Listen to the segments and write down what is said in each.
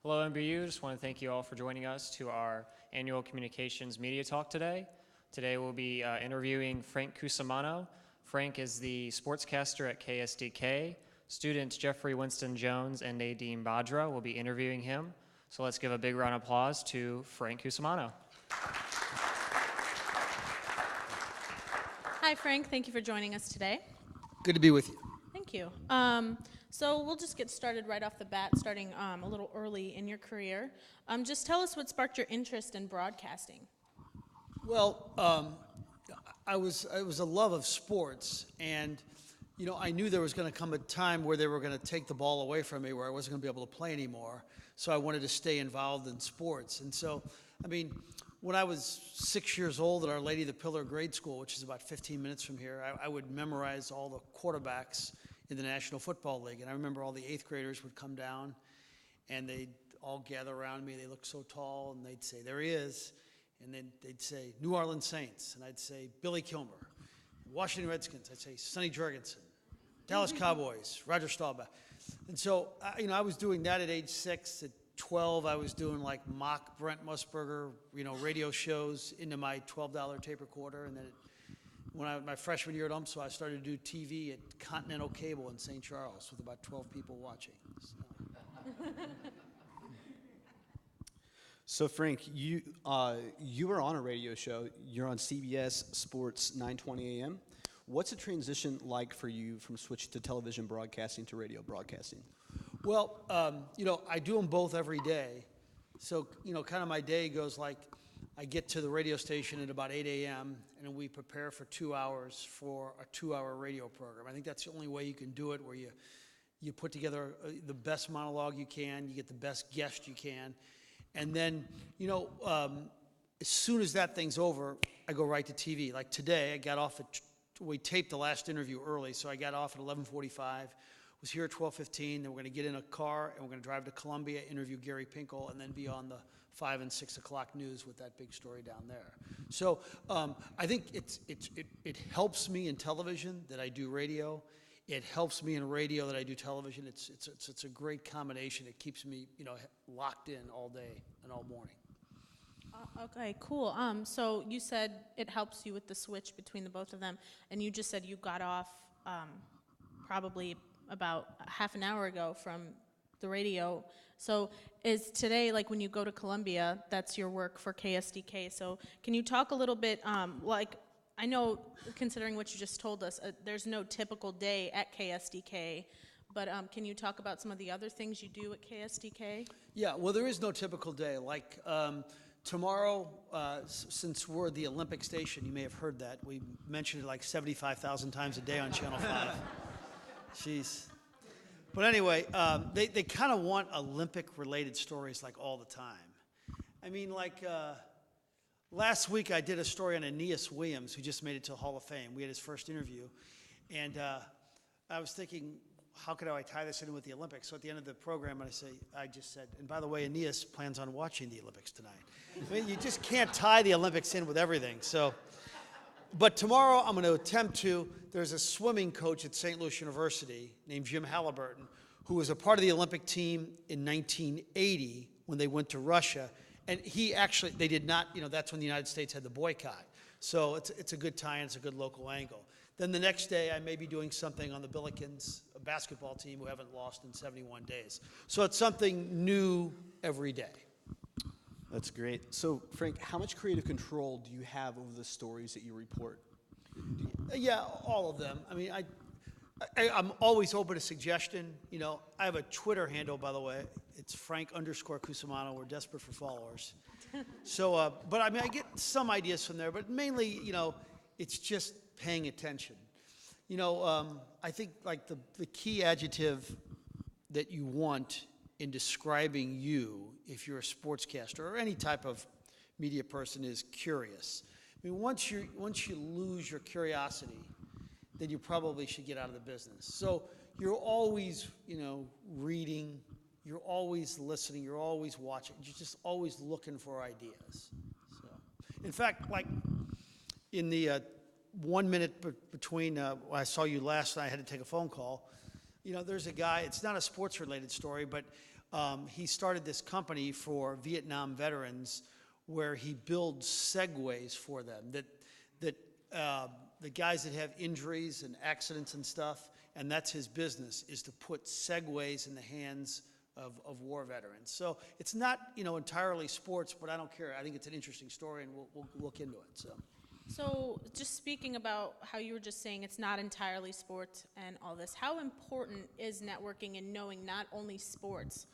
Hello, MBU. Just want to thank you all for joining us to our annual Communications Media Talk today. Today we'll be interviewing Frank Cusumano. Frank is the sportscaster at KSDK. Students Jeffrey Winston Jones and Nadine Badra will be interviewing him. So let's give a big round of applause to Frank Cusumano. Hi, Frank. Thank you for joining us today. Good to be with you. Thank you. So we'll just get started right off the bat, starting a little early in your career. Just tell us what sparked your interest in broadcasting. Well, I was a love of sports, and I knew there was going to come a time where they were going to take the ball away from me, where I wasn't going to be able to play anymore. So I wanted to stay involved in sports, and so when I was 6 years old at Our Lady of the Pillar grade school, which is about 15 minutes from here, I would memorize all the quarterbacks in the National Football League. And I remember all the 8th graders would come down, and they'd all gather around me. They looked so tall, and they'd say, "There he is." And then they'd say, "New Orleans Saints." And I'd say, "Billy Kilmer." Washington Redskins, I'd say, "Sonny Jurgensen." Dallas Cowboys, Roger Staubach. And so, I was doing that at age 6. At 12, I was doing like mock Brent Musburger, radio shows into my $12 tape recorder. And then my freshman year at UMSL, I started to do TV at Continental Cable in St. Charles with about 12 people watching. So Frank, you were on a radio show. You're on CBS Sports 920 AM. What's the transition like for you from switching to television broadcasting to radio broadcasting? Well, I do them both every day. So, kind of my day goes like, I get to the radio station at about 8 a.m., and we prepare for 2 hours for a 2-hour radio program. I think that's the only way you can do it, where you put together the best monologue you can, you get the best guest you can, and then, as soon as that thing's over, I go right to TV. Like today, I got off we taped the last interview early, so I got off at 11:45. Was here at 12:15, then we're going to get in a car and we're going to drive to Columbia, interview Gary Pinkel, and then be on the 5 and 6 o'clock news with that big story down there. So I think it helps me in television that I do radio. It helps me in radio that I do television. It's a great combination. It keeps me locked in all day and all morning. Okay, cool. So you said it helps you with the switch between the both of them, and you just said you got off probably about half an hour ago from the radio. So is today, like when you go to Columbia, that's your work for KSDK. So can you talk a little bit, I know, considering what you just told us, there's no typical day at KSDK, but can you talk about some of the other things you do at KSDK? Yeah, well, there is no typical day. Like tomorrow, since we're the Olympic station, you may have heard that. We mentioned it like 75,000 times a day on Channel 5. Jeez. But anyway, they kind of want Olympic-related stories like all the time. Last week I did a story on Aeneas Williams, who just made it to the Hall of Fame. We had his first interview. And I was thinking, how could I tie this in with the Olympics? So at the end of the program, I just said, and by the way, Aeneas plans on watching the Olympics tonight. You just can't tie the Olympics in with everything. But tomorrow I'm going to attempt to. There's a swimming coach at St. Louis University named Jim Halliburton, who was a part of the Olympic team in 1980 when they went to Russia. And they did not, that's when the United States had the boycott. So it's a good tie and it's a good local angle. Then the next day I may be doing something on the Billikens, a basketball team who haven't lost in 71 days. So it's something new every day. That's great. So, Frank, how much creative control do you have over the stories that you report? Yeah, all of them. I'm always open to suggestion. I have a Twitter handle, by the way. It's Frank_Cusumano. We're desperate for followers. So, but I get some ideas from there, but mainly, it's just paying attention. I think like the key adjective that you want in describing you, if you're a sportscaster or any type of media person, is curious. Once you lose your curiosity, then you probably should get out of the business. So you're always, reading, you're always listening, you're always watching, you're just always looking for ideas. So, in fact, like in the 1 minute between when I saw you last night, I had to take a phone call. There's a guy, it's not a sports-related story, but he started this company for Vietnam veterans where he builds segways for them, that the guys that have injuries and accidents and stuff, and that's his business, is to put segways in the hands of war veterans. So it's not, entirely sports, but I don't care. I think it's an interesting story, and we'll look into it. So just speaking about how you were just saying it's not entirely sports and all this, how important is networking and knowing not only sports,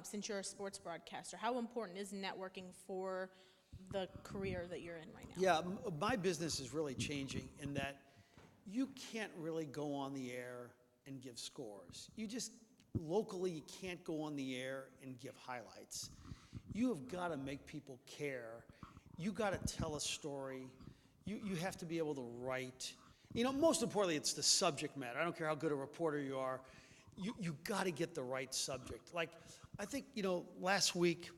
since you're a sports broadcaster, how important is networking for the career that you're in right now? Yeah, my business is really changing in that you can't really go on the air and give scores. Locally, you can't go on the air and give highlights. You have got to make people care. You got to tell a story. You have to be able to write. Most importantly, it's the subject matter. I don't care how good a reporter you are. You got to get the right subject. Like, I think, last week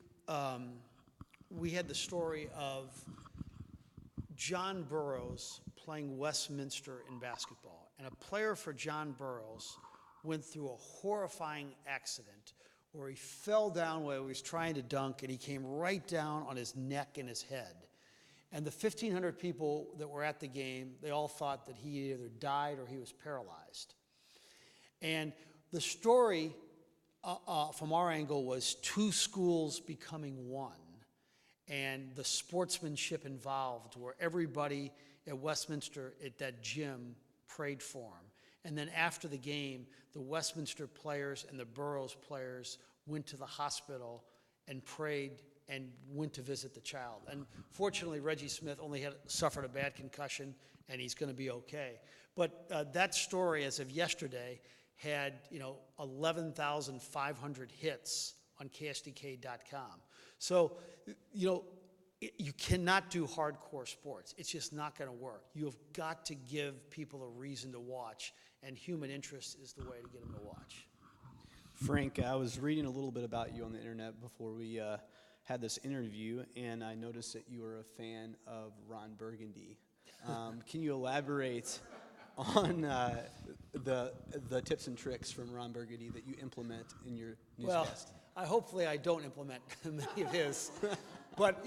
we had the story of John Burroughs playing Westminster in basketball. And a player for John Burroughs went through a horrifying accident where he fell down while he was trying to dunk, and he came right down on his neck and his head. And the 1,500 people that were at the game, they all thought that he either died or he was paralyzed. And the story from our angle was two schools becoming one, and the sportsmanship involved, where everybody at Westminster at that gym prayed for him. And then after the game, the Westminster players and the Burroughs players went to the hospital and prayed and went to visit the child. And fortunately, Reggie Smith only suffered a bad concussion, and he's going to be okay. But that story, as of yesterday, had 11,500 hits on KSDK.com. So you cannot do hardcore sports. It's just not going to work. You have got to give people a reason to watch, and human interest is the way to get them to watch. Frank, I was reading a little bit about you on the internet before we had this interview, and I noticed that you were a fan of Ron Burgundy. Can you elaborate on the tips and tricks from Ron Burgundy that you implement in your newscast? Well, hopefully I don't implement many of his. But,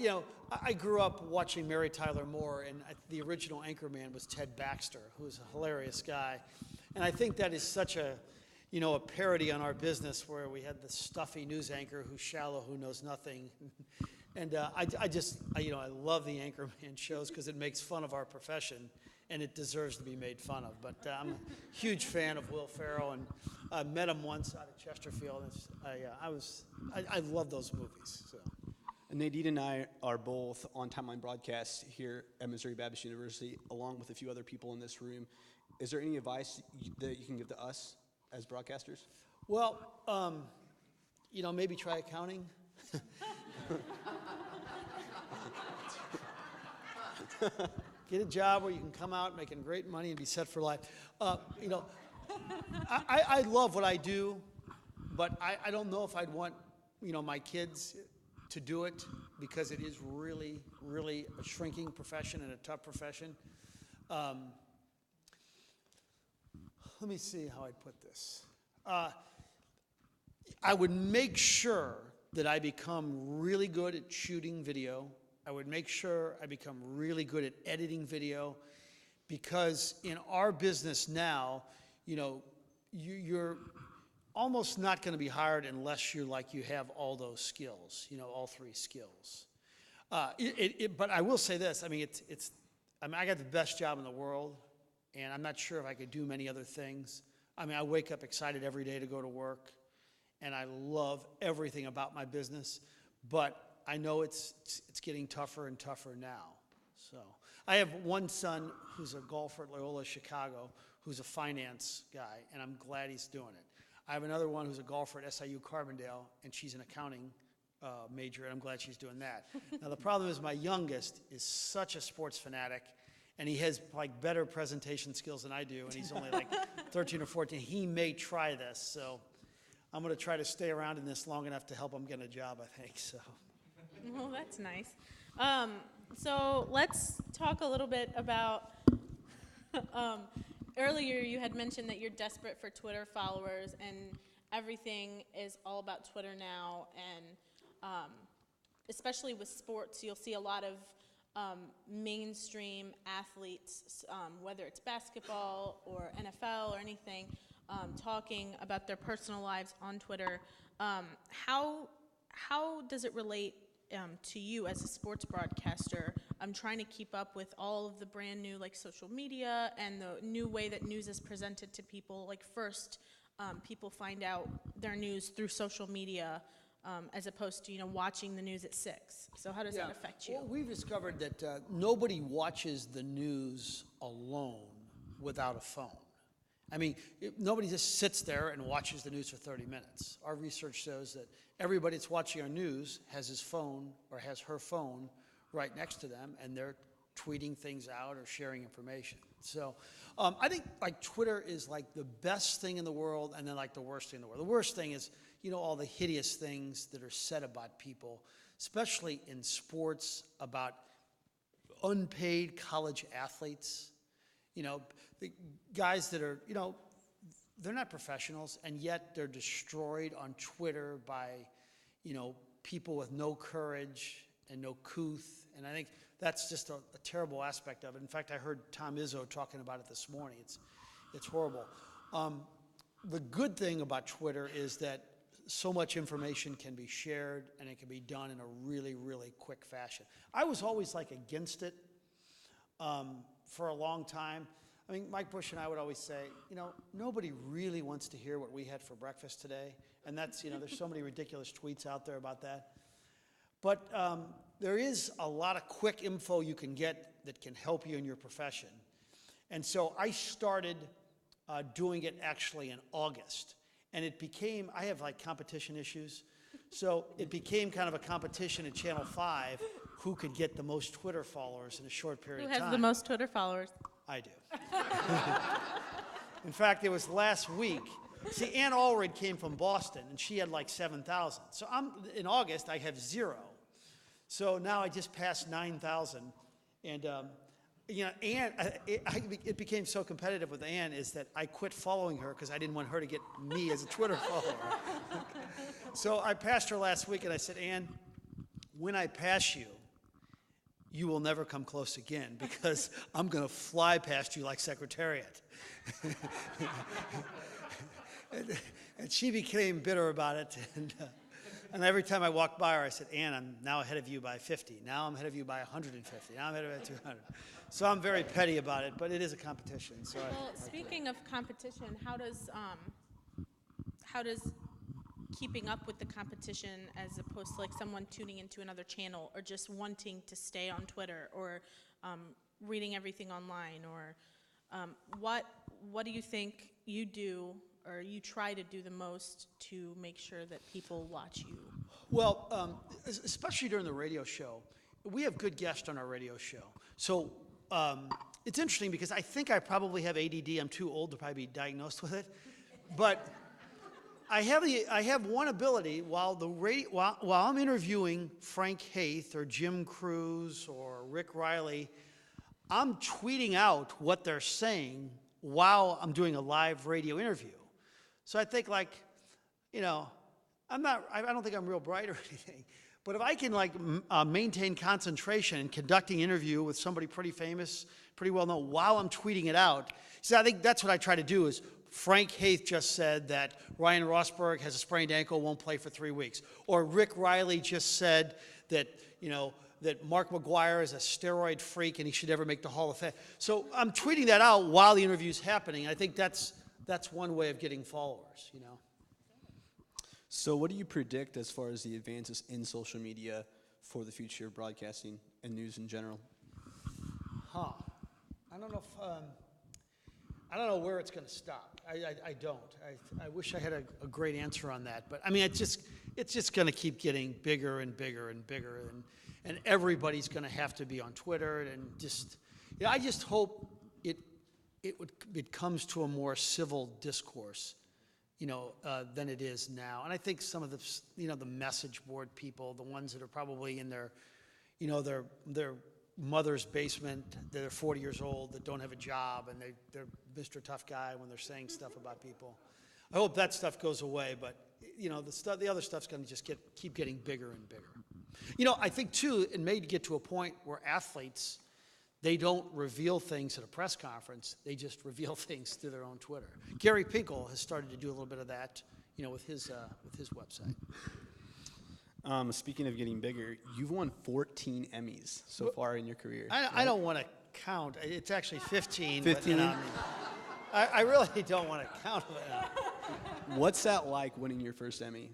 I grew up watching Mary Tyler Moore, and the original anchorman was Ted Baxter, who was a hilarious guy. And I think that is such a parody on our business, where we had the stuffy news anchor who's shallow, who knows nothing. And I love the anchorman shows because it makes fun of our profession, and it deserves to be made fun of. But I'm a huge fan of Will Ferrell, and I met him once out of Chesterfield. I love those movies. So. Nadine and I are both on Timeline Broadcast here at Missouri Baptist University, along with a few other people in this room. Is there any advice that you can give to us as broadcasters? Well, maybe try accounting. Get a job where you can come out making great money and be set for life. I love what I do, but I don't know if I'd want, my kids to do it, because it is really, really a shrinking profession and a tough profession. Let me see how I'd put this. I would make sure that I become really good at shooting video. I would make sure I become really good at editing video, because in our business now, you're almost not going to be hired unless you have all those skills, all three skills. But I will say this, I got the best job in the world, and I'm not sure if I could do many other things. I wake up excited every day to go to work, and I love everything about my business, but I know it's getting tougher and tougher now. So I have one son who's a golfer at Loyola Chicago, who's a finance guy, and I'm glad he's doing it. I have another one who's a golfer at SIU Carbondale, and she's an accounting major, and I'm glad she's doing that. Now, the problem is my youngest is such a sports fanatic, and he has better presentation skills than I do, and he's only 13 or 14. He may try this, so I'm going to try to stay around in this long enough to help him get a job, I think. So. Well, that's nice. So let's talk a little bit about earlier you had mentioned that you're desperate for Twitter followers, and everything is all about Twitter now, and especially with sports, you'll see a lot of mainstream athletes, whether it's basketball or NFL or anything, talking about their personal lives on Twitter. How does it relate to you as a sports broadcaster? I'm trying to keep up with all of the brand new social media and the new way that news is presented to people. First, people find out their news through social media, as opposed to watching the news at 6. So how does that affect you? Well, we've discovered that nobody watches the news alone without a phone. I mean, nobody just sits there and watches the news for 30 minutes. Our research shows that everybody that's watching our news has his phone or has her phone right next to them, and they're tweeting things out or sharing information. So I think Twitter is the best thing in the world, and then the worst thing in the world. The worst thing is, all the hideous things that are said about people, especially in sports, about unpaid college athletes. The guys that are, they're not professionals, and yet they're destroyed on Twitter by, people with no courage and no couth. And I think that's just a terrible aspect of it. In fact, I heard Tom Izzo talking about it this morning. It's horrible. The good thing about Twitter is that so much information can be shared, and it can be done in a really, really quick fashion. I was always against it for a long time. I mean, Mike Bush and I would always say, nobody really wants to hear what we had for breakfast today. And that's, there's so many ridiculous tweets out there about that. But there is a lot of quick info you can get that can help you in your profession. And so I started doing it actually in August. And it became, I have competition issues. So it became kind of a competition at Channel 5 who could get the most Twitter followers in a short period of time. Who has the most Twitter followers? I do. In fact, it was last week. See, Ann Allred came from Boston, and she had 7,000. So in August, I have 0. So now I just passed 9,000. And, Ann, it became so competitive with Ann is that I quit following her because I didn't want her to get me as a Twitter follower. So I passed her last week, and I said, Ann, when I pass you, you will never come close again because I'm going to fly past you like Secretariat. and she became bitter about it. And every time I walked by her, I said, Ann, I'm now ahead of you by 50. Now I'm ahead of you by 150. Now I'm ahead of you by 200. So I'm very petty about it, but it is a competition. So speaking of competition, how does keeping up with the competition as opposed to someone tuning into another channel or just wanting to stay on Twitter or reading everything online, or what do you think you do or you try to do the most to make sure that people watch you? Well, especially during the radio show, we have good guests on our radio show. So it's interesting because I think I probably have ADD. I'm too old to probably be diagnosed with it, but I have one ability while I'm interviewing Frank Haith or Jim Cruz or Rick Riley, I'm tweeting out what they're saying while I'm doing a live radio interview. So I think I don't think I'm real bright or anything, but if I can maintain concentration in conducting an interview with somebody pretty famous, pretty well known, while I'm tweeting it out, I think that's what I try to do is Frank Haith just said that Ryan Rosberg has a sprained ankle, won't play for 3 weeks. Or Rick Riley just said that, that Mark McGuire is a steroid freak and he should never make the Hall of Fame. So I'm tweeting that out while the interview's happening. I think that's one way of getting followers, So what do you predict as far as the advances in social media for the future of broadcasting and news in general? I don't know if... I don't know where it's going to stop. I don't. I wish I had a great answer on that. But I mean, it's just going to keep getting bigger and bigger and bigger, and everybody's going to have to be on Twitter, and just I just hope it comes to a more civil discourse, than it is now. And I think some of the the message board people, the ones that are probably in their mother's basement, they're 40 years old, that don't have a job, and they're Mr. Tough Guy when they're saying stuff about people. I hope that stuff goes away, but the other stuff's going to just keep getting bigger and bigger. I think too, it may get to a point where athletes, they don't reveal things at a press conference. They just reveal things through their own Twitter. Gary Pinkel has started to do a little bit of that, with his website. Speaking of getting bigger, you've won 14 Emmys so far in your career. I don't want to count. It's actually 15. 15? But, I really don't want to count it. What's that like winning your first Emmy?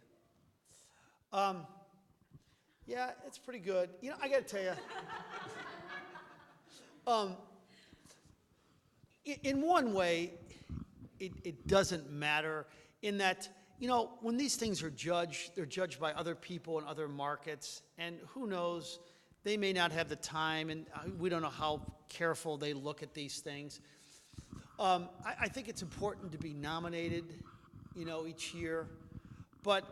Yeah, it's pretty good. I got to tell you, in one way, it doesn't matter in that, when these things are judged, they're judged by other people in other markets, and who knows, they may not have the time, and we don't know how careful they look at these things. I think it's important to be nominated, each year, but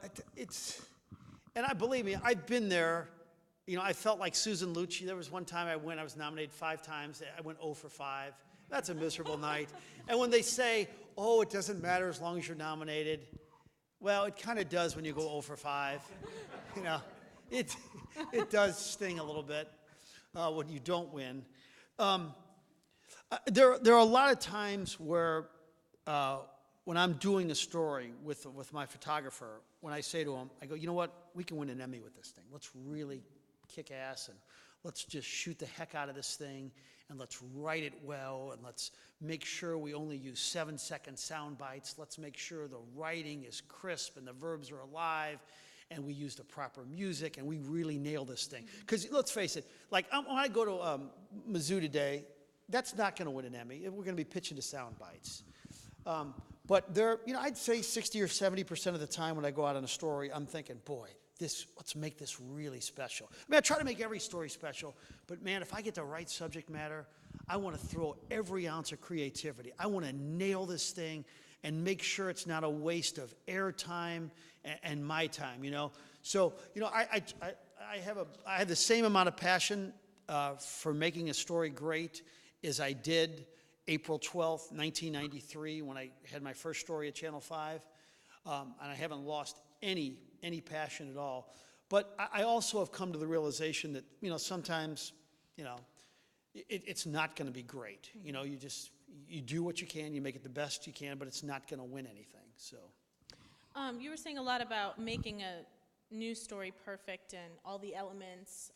believe me, I've been there. I felt like Susan Lucci. There was one time I was nominated 5 times. I went 0 for 5. That's a miserable night. And when they say, oh, it doesn't matter as long as you're nominated, well, it kind of does when you go 0 for 5. It does sting a little bit when you don't win. There are a lot of times where when I'm doing a story with my photographer, when I say to him, I go, you know what, we can win an Emmy with this thing. Let's really kick ass and let's just shoot the heck out of this thing and let's write it well and let's make sure we only use 7-second sound bites. Let's make sure the writing is crisp and the verbs are alive and we use the proper music and we really nail this thing. Because let's face it, like when I go to Mizzou today, that's not going to win an Emmy. We're going to be pitching to sound bites. But I'd say 60 or 70% of the time when I go out on a story, I'm thinking, boy, let's make this really special. I try to make every story special, but man, if I get the right subject matter, I want to throw every ounce of creativity. I want to nail this thing and make sure it's not a waste of air time and my time, So, I have the same amount of passion for making a story great as I did April 12th, 1993, when I had my first story at Channel 5, and I haven't lost any passion at all. But I also have come to the realization that, sometimes, it's not going to be great. You do what you can, you make it the best you can, but it's not going to win anything, so. You were saying a lot about making a news story perfect and all the elements,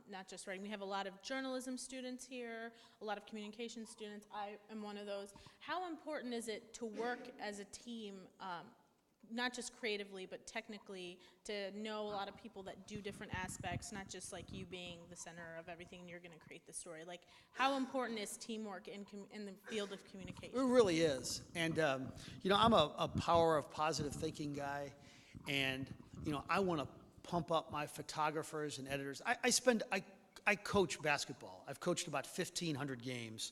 not just writing. We have a lot of journalism students here, a lot of communication students. I am one of those. How important is it to work as a team, not just creatively, but technically, to know a lot of people that do different aspects, not just like you being the center of everything and you're going to create the story? Like, how important is teamwork in the field of communication? It really is. And, I'm a power of positive thinking guy, and I want to pump up my photographers and editors. I coach basketball. I've coached about 1,500 games,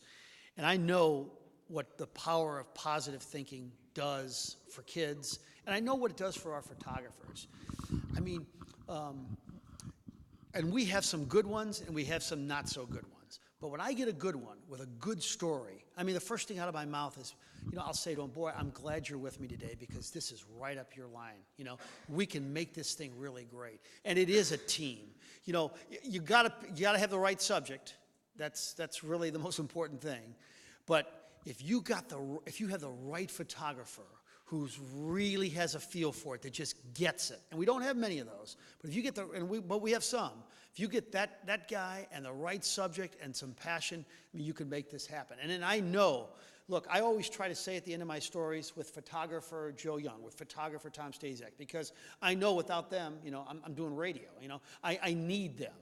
and I know what the power of positive thinking does for kids, and I know what it does for our photographers. And we have some good ones, and we have some not so good ones. But when I get a good one with a good story, the first thing out of my mouth is, I'll say to them, boy, I'm glad you're with me today because this is right up your line. We can make this thing really great. And it is a team. You gotta have the right subject. That's really the most important thing. But if you have the right photographer who really has a feel for it, that just gets it, and we don't have many of those, but if you get but we have some. If you get that guy and the right subject and some passion, you can make this happen. And then I know, look, I always try to say at the end of my stories with photographer Joe Young, with photographer Tom Stasiak, because I know without them, I'm doing radio. I need them,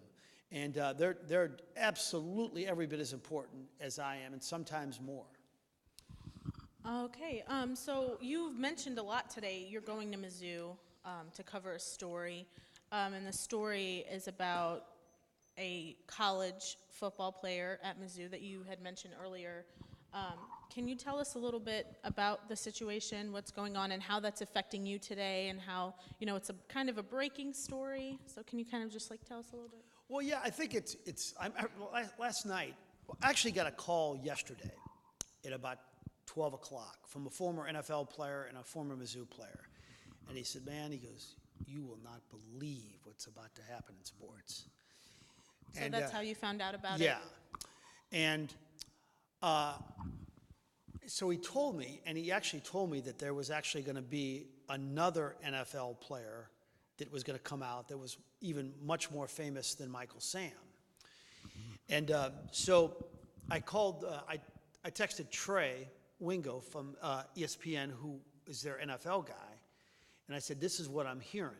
and they're absolutely every bit as important as I am, and sometimes more. Okay, so you've mentioned a lot today. You're going to Mizzou to cover a story, and the story is about a college football player at Mizzou that you had mentioned earlier. Can you tell us a little bit about the situation, what's going on, and how that's affecting you today, and how, it's a kind of a breaking story? So can you kind of just tell us a little bit? Well, yeah, I think last night, I actually got a call yesterday at about 12 o'clock, from a former NFL player and a former Mizzou player. And he said, man, he goes, you will not believe what's about to happen in sports. So that's how you found out about yeah. it? And so he told me, and he actually told me that there was actually going to be another NFL player that was going to come out that was even much more famous than Michael Sam. And so I called, I texted Trey Wingo from ESPN, who is their NFL guy, and I said, this is what I'm hearing.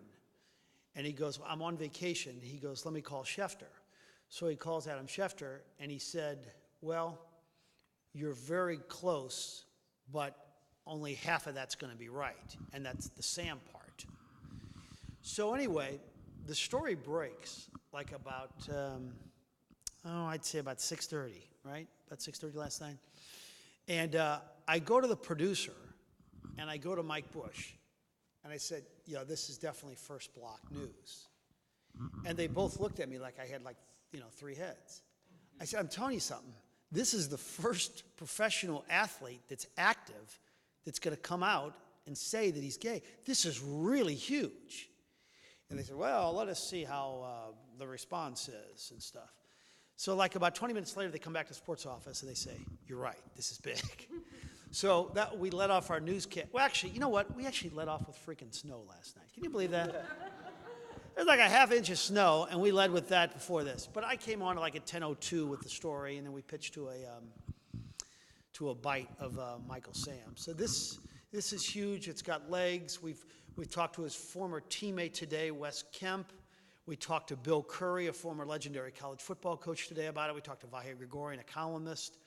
And he goes, I'm on vacation. He goes, let me call Schefter. So he calls Adam Schefter, and he said, well, you're very close, but only half of that's going to be right, and that's the Sam part. So anyway, the story breaks like about, I'd say about 6:30, right? About 6:30 last night. And I go to the producer, and I go to Mike Bush, and I said, yeah, this is definitely first block news. And they both looked at me like I had like, 3 heads. I said, I'm telling you something. This is the first professional athlete that's active that's going to come out and say that he's gay. This is really huge. And they said, well, let us see how the response is and stuff. So like about 20 minutes later, they come back to the sports office and they say, you're right, this is big. So that we let off our newscast. Well, actually, you know what? We actually let off with freaking snow last night. Can you believe that? There's like a half-inch of snow, and we led with that before this. But I came on like at 10:02 with the story, and then we pitched to a bite of Michael Sam. So this is huge. It's got legs. We've talked to his former teammate today, Wes Kemp. We talked to Bill Curry, a former legendary college football coach, today about it. We talked to Vahe Gregorian, a columnist,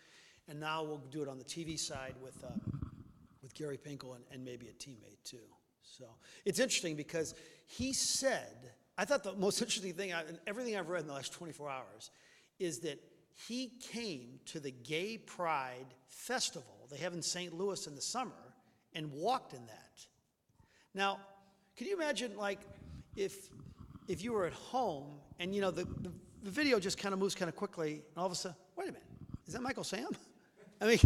and now we'll do it on the TV side with Gary Pinkel and maybe a teammate too. So it's interesting because he said, I thought the most interesting thing, and everything I've read in the last 24 hours, is that he came to the Gay Pride Festival they have in St. Louis in the summer and walked in that. Now, can you imagine, like, if you were at home and, the video just kind of moves kind of quickly, and all of a sudden, wait a minute, is that Michael Sam? I mean,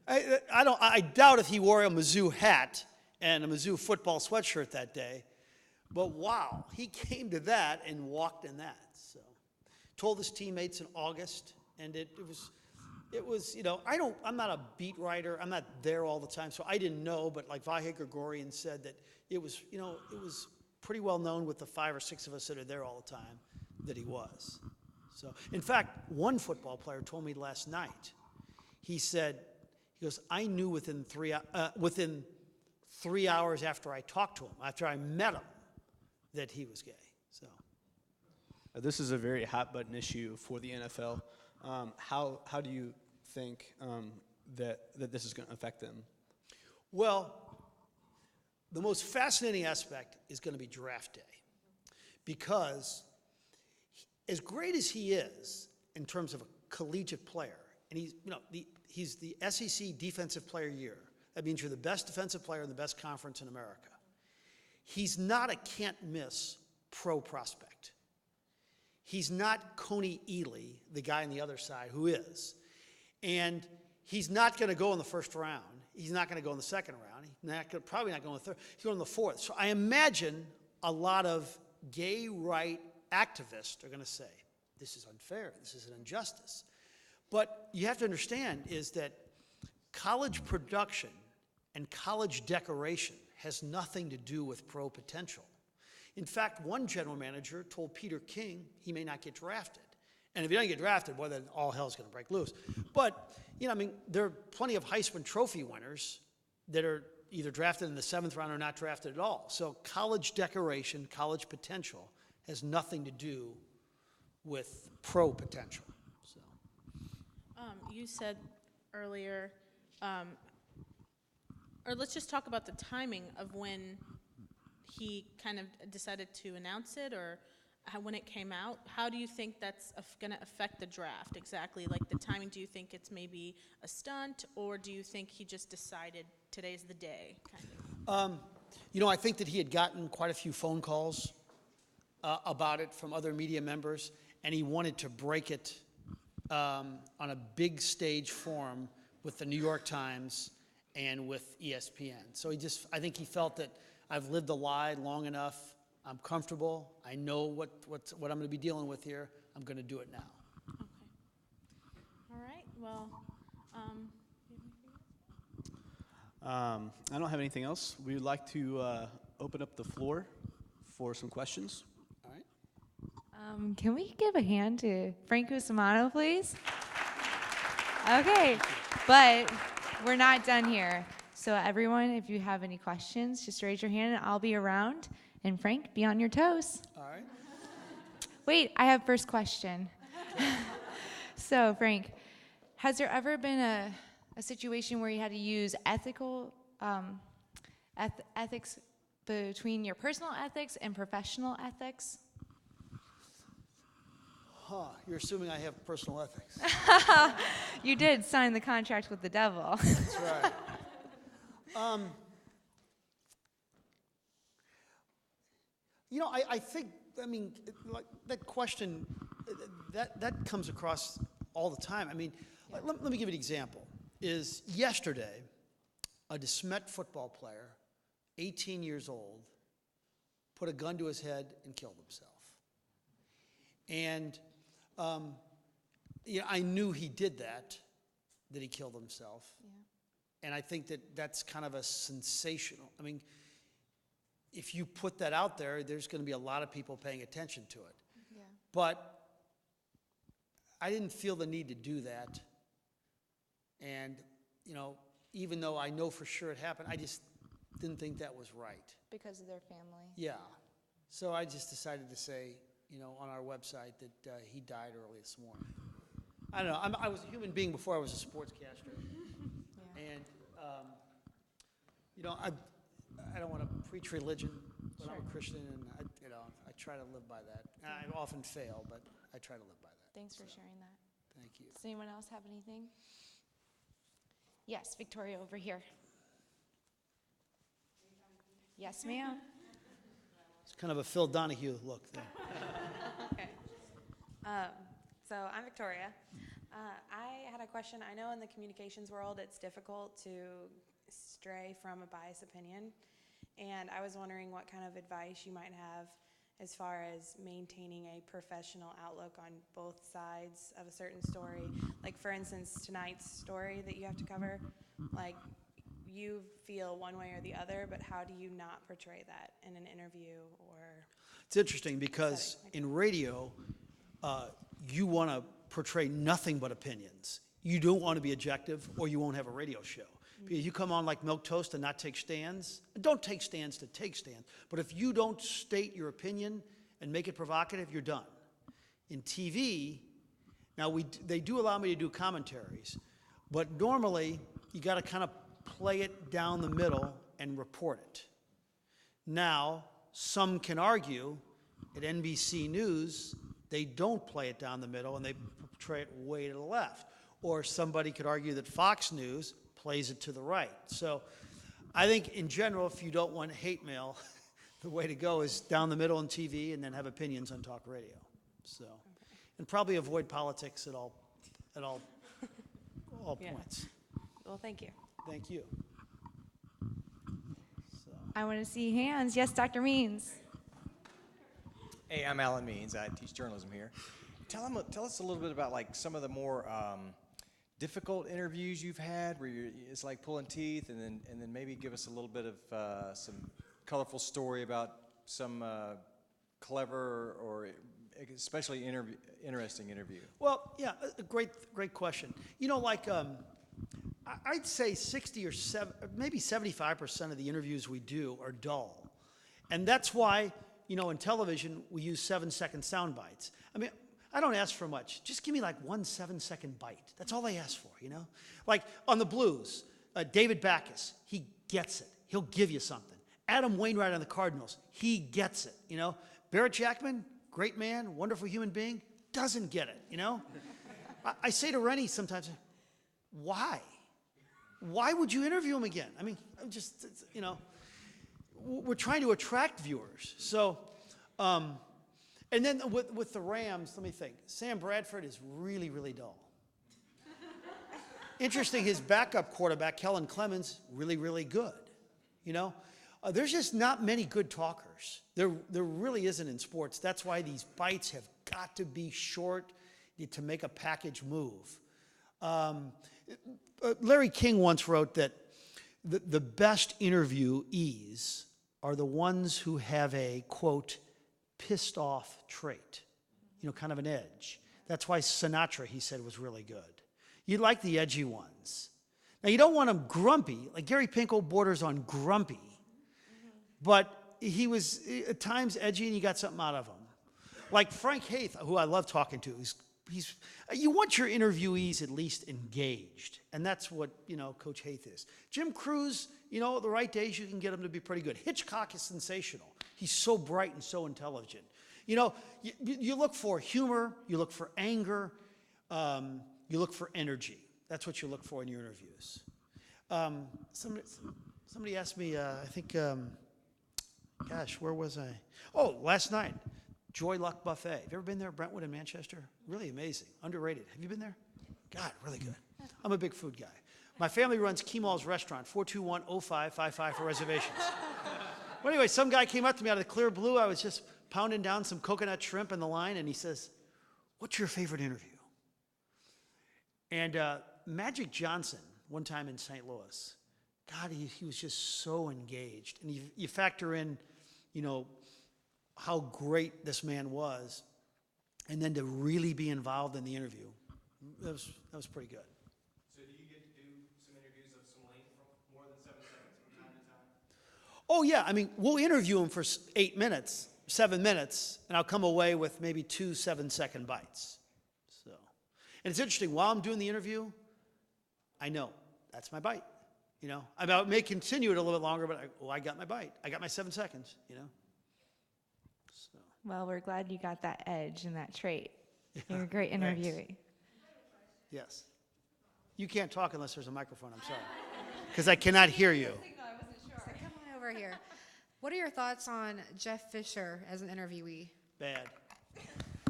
I doubt if he wore a Mizzou hat and a Mizzou football sweatshirt that day, but wow, he came to that and walked in that. So, told his teammates in August, and it was, I'm not a beat writer, I'm not there all the time, so I didn't know, but like Vahe Gregorian said that it was, it was pretty well known with the 5 or 6 of us that are there all the time that he was. So, in fact, one football player told me last night, he goes, I knew within 3 hours after I talked to him, after I met him, that he was gay. So, this is a very hot button issue for the NFL. How do you think that this is going to affect them? Well, the most fascinating aspect is going to be draft day, because as great as he is in terms of a collegiate player, and he's the SEC Defensive Player of the Year. That means you're the best defensive player in the best conference in America. He's not a can't-miss pro prospect. He's not Coney Ely, the guy on the other side, who is. And he's not going to go in the first round. He's not going to go in the second round. He's probably not going in the third. He's going in the fourth. So I imagine a lot of gay right activists are going to say, this is unfair. This is an injustice. But you have to understand is that college production and college decoration has nothing to do with pro potential. In fact, one general manager told Peter King he may not get drafted. And if he doesn't get drafted, well, then all hell's going to break loose. But, there are plenty of Heisman Trophy winners that are either drafted in the 7th round or not drafted at all. So college decoration, college potential has nothing to do with pro potential. So. You said earlier, or let's just talk about the timing of when he kind of decided to announce it, or when it came out. How do you think that's going to affect the draft exactly? Like the timing, do you think it's maybe a stunt, or do you think he just decided today's the day? Kind of? I think that he had gotten quite a few phone calls about it from other media members, and he wanted to break it on a big stage forum with the New York Times and with ESPN. So I think he felt that I've lived a lie long enough. I'm comfortable. I know what I'm going to be dealing with here. I'm going to do it now. Okay. All right. Well, I don't have anything else. We would like to open up the floor for some questions. All right. Can we give a hand to Frank Cusumano, please? Okay, but we're not done here. So everyone, if you have any questions, just raise your hand and I'll be around. And Frank, be on your toes. All right. Wait, I have first question. So Frank, has there ever been a situation where you had to use ethics between your personal ethics and professional ethics? You're assuming I have personal ethics. You did sign the contract with the devil. That's right. I think, like that question, that comes across all the time. Let me give you an example. Is yesterday, a DeSmet football player, 18 years old, put a gun to his head and killed himself. And I knew he did that he killed himself. Yeah. And I think that's kind of a sensational. If you put that out there, there's going to be a lot of people paying attention to it. Yeah. But I didn't feel the need to do that. And, even though I know for sure it happened, I just didn't think that was right. Because of their family. Yeah. So I just decided to say, on our website that he died early this morning. I don't know. I was a human being before I was a sportscaster. Yeah. And, I don't want to preach religion, but Sure. I'm a Christian, and I try to live by that. And I often fail, but I try to live by that. Thanks for sharing that. Thank you. Does anyone else have anything? Yes, Victoria over here. Yes, ma'am. It's kind of a Phil Donahue look there. Okay. So I'm Victoria. I had a question. I know in the communications world it's difficult to stray from a biased opinion, and I was wondering what kind of advice you might have as far as maintaining a professional outlook on both sides of a certain story. Like, for instance, tonight's story that you have to cover, like, you feel one way or the other, but how do you not portray that in an interview or... It's interesting because in radio, you want to portray nothing but opinions. You don't want to be objective, or you won't have a radio show. Because you come on like milquetoast and not take stands. Don't take stands to take stands. But if you don't state your opinion and make it provocative, you're done. In TV, now they do allow me to do commentaries, but normally you got to kind of play it down the middle and report it. Now, some can argue at NBC News, they don't play it down the middle and they portray it way to the left. Or somebody could argue that Fox News plays it to the right. So I think in general, if you don't want hate mail, the way to go is down the middle on TV and then have opinions on talk radio. So, and probably avoid politics at all Yeah. points. Well, thank you. Thank you. So, I want to see hands. Yes, Dr. Means. Hey, I'm Alan Means. I teach journalism here. Tell us a little bit about like some of the more difficult interviews you've had, where it's like pulling teeth, and then maybe give us a little bit of some colorful story about some clever or especially interesting interview. well, yeah, a great question. I'd say 60 or maybe 75% of the interviews we do are dull. And that's why, in television, we use 7-second sound bites. I don't ask for much. Just give me like 1 7-second bite. That's all I ask for, Like on the Blues, David Backus, he gets it. He'll give you something. Adam Wainwright on the Cardinals, he gets it, Barrett Jackman, great man, wonderful human being, doesn't get it, I say to Rennie sometimes, why? Why would you interview him again? I'm just, we're trying to attract viewers. So, and then with the Rams, let me think. Sam Bradford is really, really dull. Interesting, his backup quarterback, Kellen Clemens, really, really good. You know, there's just not many good talkers. There really isn't in sports. That's why these bites have got to be short to make a package move. Larry King once wrote that the best interviewees are the ones who have a, quote, pissed off trait, you know, kind of an edge. That's why Sinatra, he said, was really good. You like the edgy ones. Now, you don't want them grumpy. Like Gary Pinkel borders on grumpy. But he was at times edgy and you got something out of him. Like Frank Haith, who I love talking to, you want your interviewees at least engaged. And that's what, you know, Coach Haith is. Jim Cruz, you know, the right days you can get him to be pretty good. Hitchcock is sensational. He's so bright and so intelligent. You know, you look for humor, you look for anger, you look for energy. That's what you look for in your interviews. Somebody asked me, I think, gosh, where was I? Oh, last night, Joy Luck Buffet. Have you ever been there, Brentwood in Manchester? Really amazing, underrated. Have you been there? God, really good. I'm a big food guy. My family runs Kemal's Restaurant, 421-0555 for reservations. Well, anyway, some guy came up to me out of the clear blue. I was just pounding down some coconut shrimp in the line, and he says, "What's your favorite interview?" And Magic Johnson, one time in St. Louis, God, he was just so engaged. And you factor in, you know, how great this man was, and then to really be involved in the interview, that was pretty good. So do you get to do some interviews of some length from more than 7 seconds from time to time? Oh, yeah. I mean, we'll interview him for 8 minutes, 7 minutes, and I'll come away with maybe 2 7-second bites. So, and it's interesting, while I'm doing the interview, I know that's my bite. You know, I may continue it a little bit longer, but I got my bite. I got my 7 seconds, you know. So. Well, we're glad you got that edge and that trait. You're a great interviewee. Yes. You can't talk unless there's a microphone, I'm sorry. Because I cannot hear you. Come on over here. What are your thoughts on Jeff Fisher as an interviewee? Bad.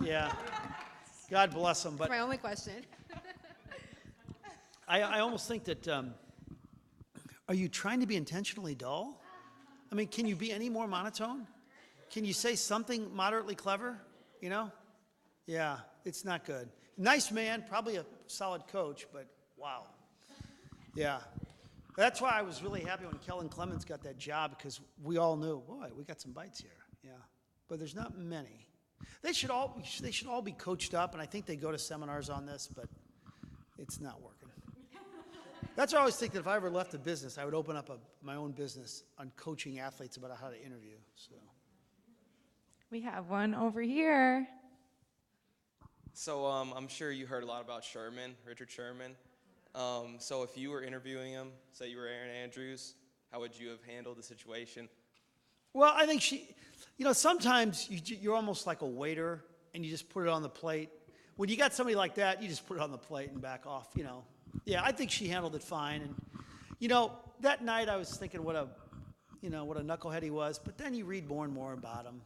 Yeah. God bless him. But That's my only question. I almost think that, are you trying to be intentionally dull? I mean, can you be any more monotone? Can you say something moderately clever? You know? Yeah, it's not good. Nice man, probably a solid coach, but wow. Yeah. That's why I was really happy when Kellen Clemens got that job, because we all knew, boy, we got some bites here. Yeah. But there's not many. They should all be coached up, and I think they go to seminars on this, but it's not working. That's why I always think that if I ever left the business, I would open up my own business on coaching athletes about how to interview. So. We have one over here. So I'm sure you heard a lot about Sherman, Richard Sherman. So if you were interviewing him, say you were Aaron Andrews, how would you have handled the situation? Well, I think sometimes you're almost like a waiter, and you just put it on the plate. When you got somebody like that, you just put it on the plate and back off, you know. Yeah, I think she handled it fine. And, you know, that night I was thinking what a knucklehead he was. But then you read more and more about him.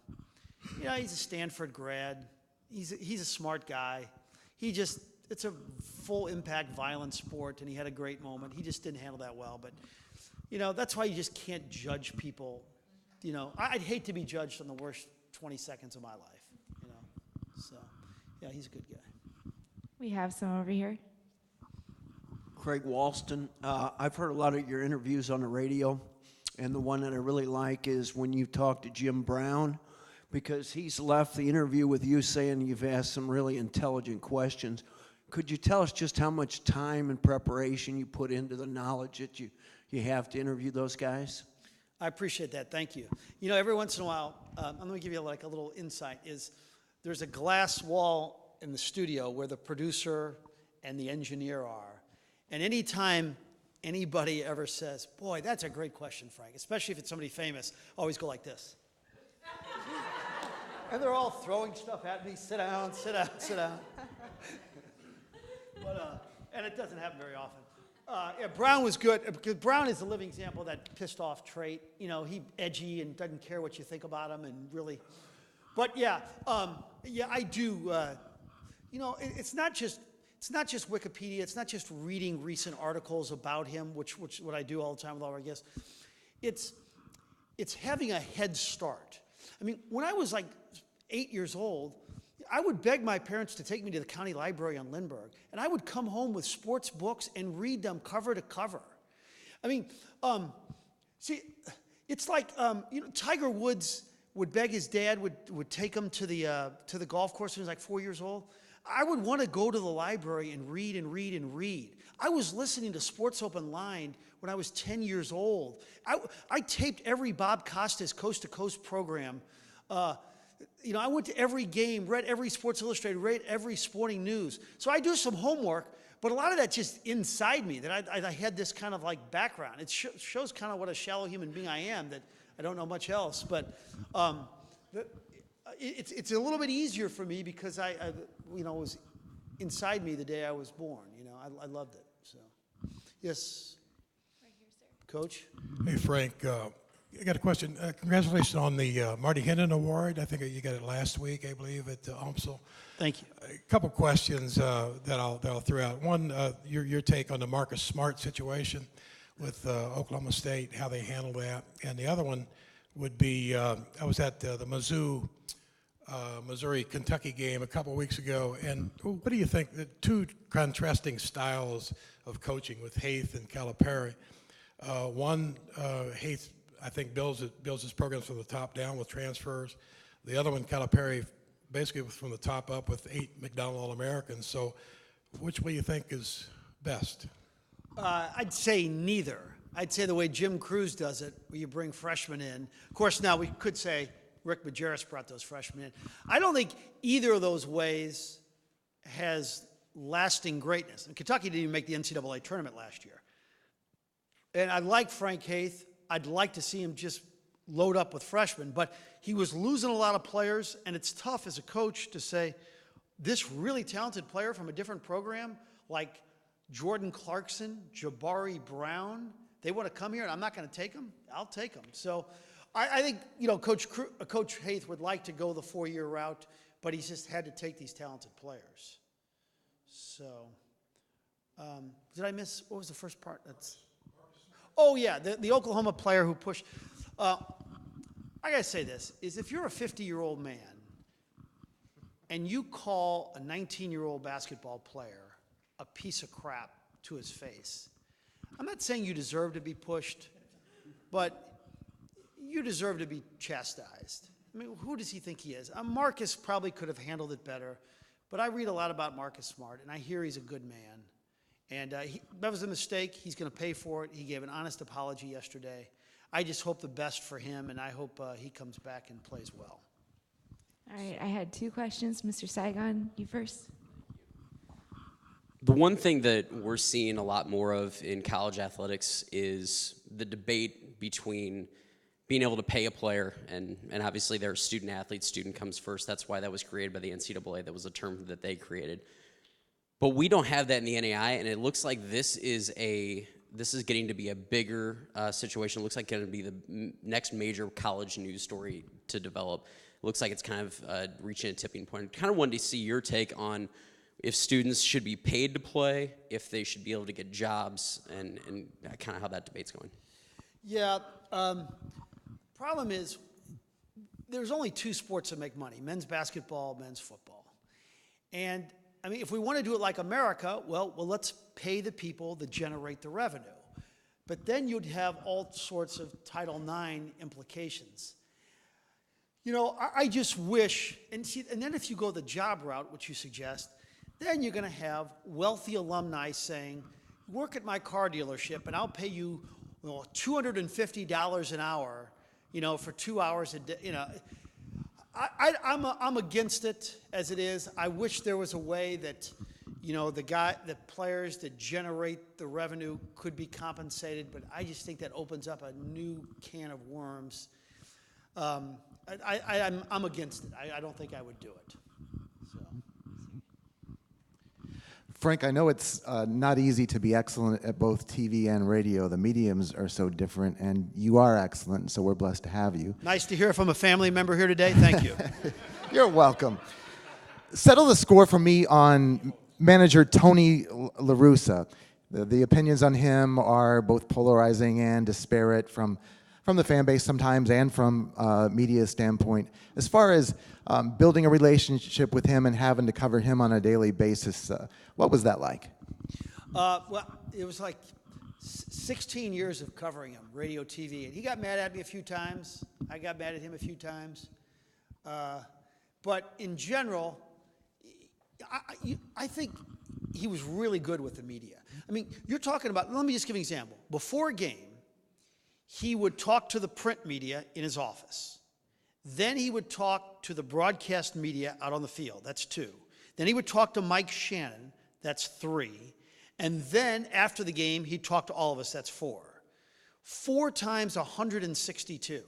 You know, he's a Stanford grad. He's a smart guy. It's a full impact violent sport, and he had a great moment. He just didn't handle that well. But, you know, that's why you just can't judge people. You know, I'd hate to be judged on the worst 20 seconds of my life, you know. So, yeah, he's a good guy. We have some over here. Craig Walston. I've heard a lot of your interviews on the radio, and the one that I really like is when you talk to Jim Brown, because he's left the interview with you saying you've asked some really intelligent questions. Could you tell us just how much time and preparation you put into the knowledge that you have to interview those guys? I appreciate that. Thank you. You know, every once in a while, I'm going to give you like a little insight, is there's a glass wall in the studio where the producer and the engineer are. And anytime anybody ever says, boy, that's a great question, Frank, especially if it's somebody famous, I always go like this. And they're all throwing stuff at me. Sit down, sit down, sit down. And it doesn't happen very often. Yeah, Brown was good, because Brown is a living example of that pissed off trait. You know, he edgy and doesn't care what you think about him, and really. But yeah, I do. You know, it's not just it's not just Wikipedia, it's not just reading recent articles about him, which what I do all the time with all our guests. It's having a head start. I mean, when I was like 8 years old, I would beg my parents to take me to the county library on Lindbergh, and I would come home with sports books and read them cover to cover. I mean, see, it's like, Tiger Woods would beg his dad would take him to the golf course when he was like 4 years old. I would want to go to the library and read and read and read. I was listening to Sports Open Line when I was 10 years old. I taped every Bob Costas Coast to Coast program. I went to every game, read every Sports Illustrated, read every sporting news. So I do some homework, but a lot of that's just inside me, that I had this kind of like background. It shows kind of what a shallow human being I am, that I don't know much else. But it's a little bit easier for me because it was inside me the day I was born. I loved it. So, yes. Right here, sir. Coach? Hey, Frank. I got a question. Congratulations on the Marty Hinton Award. I think you got it last week, I believe, at UMSL. Thank you. A couple questions that I'll throw out. One, your take on the Marcus Smart situation with Oklahoma State, how they handled that. And the other one would be, I was at the Mizzou, Missouri-Kentucky game a couple of weeks ago, and what do you think, the two contrasting styles of coaching with Haith and Calipari? One, Haith, I think, builds his programs from the top down with transfers. The other one, Calipari, basically from the top up with 8 McDonald All-Americans. So which way you think is best? I'd say neither. I'd say the way Jim Cruz does it, where you bring freshmen in. Of course, now we could say Rick Majerus brought those freshmen in. I don't think either of those ways has lasting greatness. And Kentucky didn't even make the NCAA tournament last year. And I like Frank Haith. I'd like to see him just load up with freshmen, but he was losing a lot of players, and it's tough as a coach to say, this really talented player from a different program, like Jordan Clarkson, Jabari Brown, they want to come here, and I'm not going to take them? I'll take them. So I think, Coach Haith would like to go the 4-year route, but he's just had to take these talented players. So, did I miss, what was the first part? Oh, yeah, the Oklahoma player who pushed. I got to say this, is if you're a 50-year-old man and you call a 19-year-old basketball player a piece of crap to his face, I'm not saying you deserve to be pushed, but you deserve to be chastised. I mean, who does he think he is? Marcus probably could have handled it better, but I read a lot about Marcus Smart, and I hear he's a good man. And that was a mistake. He's going to pay for it. He gave an honest apology yesterday. I just hope the best for him, and I hope he comes back and plays well. All right, I had 2 questions. Mr. Saigon, you first. The one thing that we're seeing a lot more of in college athletics is the debate between being able to pay a player, and obviously they're student athletes, student comes first. That's why that was created by the NCAA. That was a term that they created. But we don't have that in the NAI, and it looks like this is getting to be a bigger situation. It looks like it's going to be the next major college news story to develop. It looks like it's kind of reaching a tipping point. Kind of wanted to see your take on if students should be paid to play, if they should be able to get jobs, and kind of how that debate's going. Yeah, problem is there's only 2 sports that make money, men's basketball, men's football. And I mean, if we want to do it like America, well, let's pay the people that generate the revenue. But then you'd have all sorts of Title IX implications. I just wish, and then if you go the job route, which you suggest, then you're going to have wealthy alumni saying, work at my car dealership and I'll pay you $250 an hour, for 2 hours a day, I'm against it as it is. I wish there was a way that, the players that generate the revenue could be compensated, but I just think that opens up a new can of worms. I'm against it. I don't think I would do it. So. Frank, I know it's not easy to be excellent at both TV and radio. The mediums are so different, and you are excellent, so we're blessed to have you. Nice to hear from a family member here today. Thank you. You're welcome. Settle the score for me on manager Tony La Russa. The opinions on him are both polarizing and disparate from the fan base sometimes and from media standpoint. As far as building a relationship with him and having to cover him on a daily basis, what was that like? Well, it was like 16 years of covering him, radio, TV, and he got mad at me a few times. I got mad at him a few times. But in general, I think he was really good with the media. I mean, you're talking about, let me just give you an example. Before a game, he would talk to the print media in his office. Then he would talk to the broadcast media out on the field. That's 2. Then he would talk to Mike Shannon. That's 3. And then after the game, he'd talk to all of us. That's 4. 4 times 162.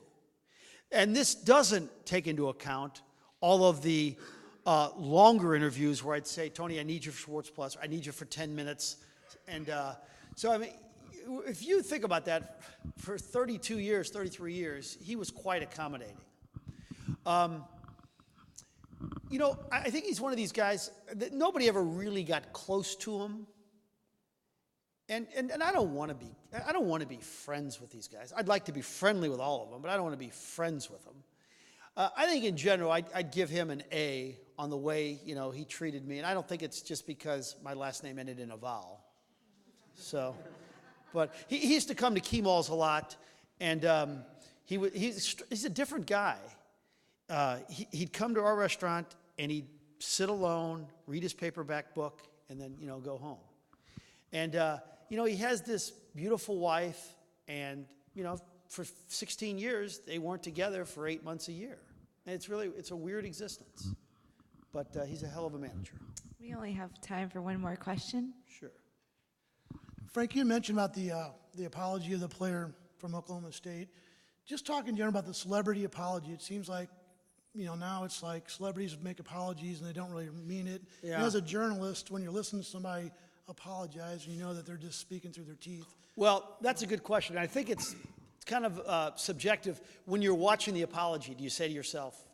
And this doesn't take into account all of the longer interviews where I'd say, Tony, I need you for Sports Plus. I need you for 10 minutes. And so, I mean, if you think about that, for 32 years, 33 years, he was quite accommodating. You know, I think he's one of these guys that nobody ever really got close to him. And I don't want to be friends with these guys. I'd like to be friendly with all of them, but I don't want to be friends with them. I think in general, I'd give him an A on the way, you know, he treated me. And I don't think it's just because my last name ended in a vowel. So, but he used to come to Keymalls a lot, and he's a different guy. He'd come to our restaurant, and he'd sit alone, read his paperback book, and then, you know, go home. And, you know, he has this beautiful wife, and, you know, for 16 years, they weren't together for 8 months a year. And it's a weird existence. But he's a hell of a manager. We only have time for one more question. Sure. Frank, you mentioned about the apology of the player from Oklahoma State. Just talking in general about the celebrity apology, it seems like, you know, now it's like celebrities make apologies and they don't really mean it. Yeah. And as a journalist, when you're listening to somebody apologize, you know that they're just speaking through their teeth. Well, that's a good question. I think it's kind of subjective. When you're watching the apology, do you say to yourself,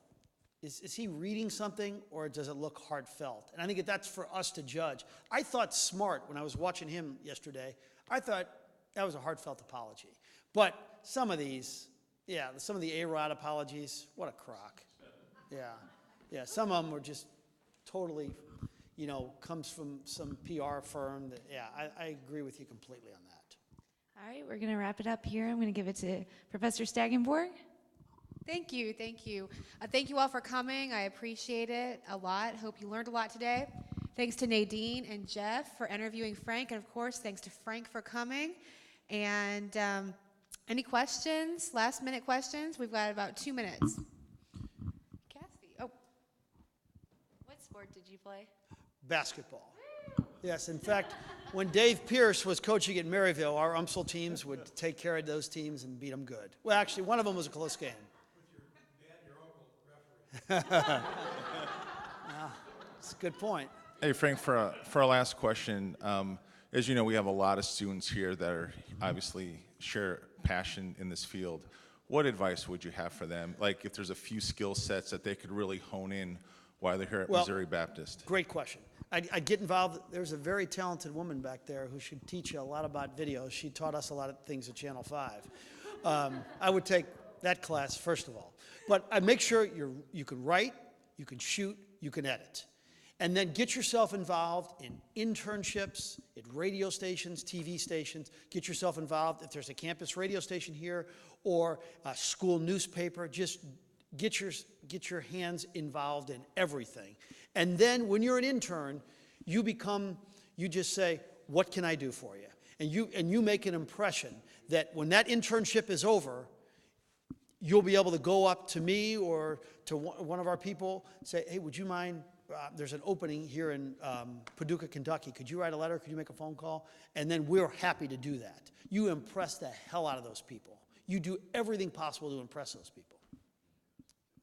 is he reading something or does it look heartfelt? And I think that's for us to judge. I thought Smart, when I was watching him yesterday, I thought that was a heartfelt apology. But some of these, yeah, some of the A-Rod apologies, what a crock. Yeah, some of them were just totally, you know, comes from some PR firm that, yeah, I agree with you completely on that. All right, we're going to wrap it up here. I'm going to give it to Professor Stagenborg. Thank you, thank you. Thank you all for coming. I appreciate it a lot. Hope you learned a lot today. Thanks to Nadine and Jeff for interviewing Frank, and of course, thanks to Frank for coming. And any questions, last-minute questions? We've got about 2 minutes. Cassie, oh. What sport did you play? Basketball. Yes, in fact, when Dave Pierce was coaching at Maryville, our UMSL teams would take care of those teams and beat them good. Well, actually, one of them was a close game. With your dad, your uncle, referee. That's a good point. Hey, Frank, for our last question, as you know, we have a lot of students here that are obviously share passion in this field. What advice would you have for them? Like, if there's a few skill sets that they could really hone in while they're here at Missouri Baptist? Great question. I'd get involved. There's a very talented woman back there who should teach you a lot about video. She taught us a lot of things at Channel 5. I would take that class, first of all. But I'd make sure you can write, you can shoot, you can edit. And then get yourself involved in internships at radio stations, TV stations. Get yourself involved if there's a campus radio station here or a school newspaper. Just get your hands involved in everything. And then when you're an intern, you just say, what can I do for you? And you make an impression that when that internship is over, you'll be able to go up to me or to one of our people, say, hey, would you mind, there's an opening here in Paducah, Kentucky. Could you write a letter? Could you make a phone call? And then we're happy to do that. You impress the hell out of those people. You do everything possible to impress those people.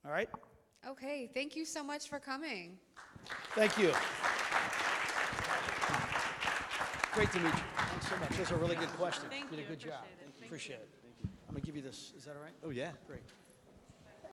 All right? Okay, thank you so much for coming. Thank you. Great to meet you. Thanks so much. Those are really good questions. Thank you did a you. good job. Appreciate it. Appreciate it. I'm going to give you this. Is that all right? Oh, yeah. Great.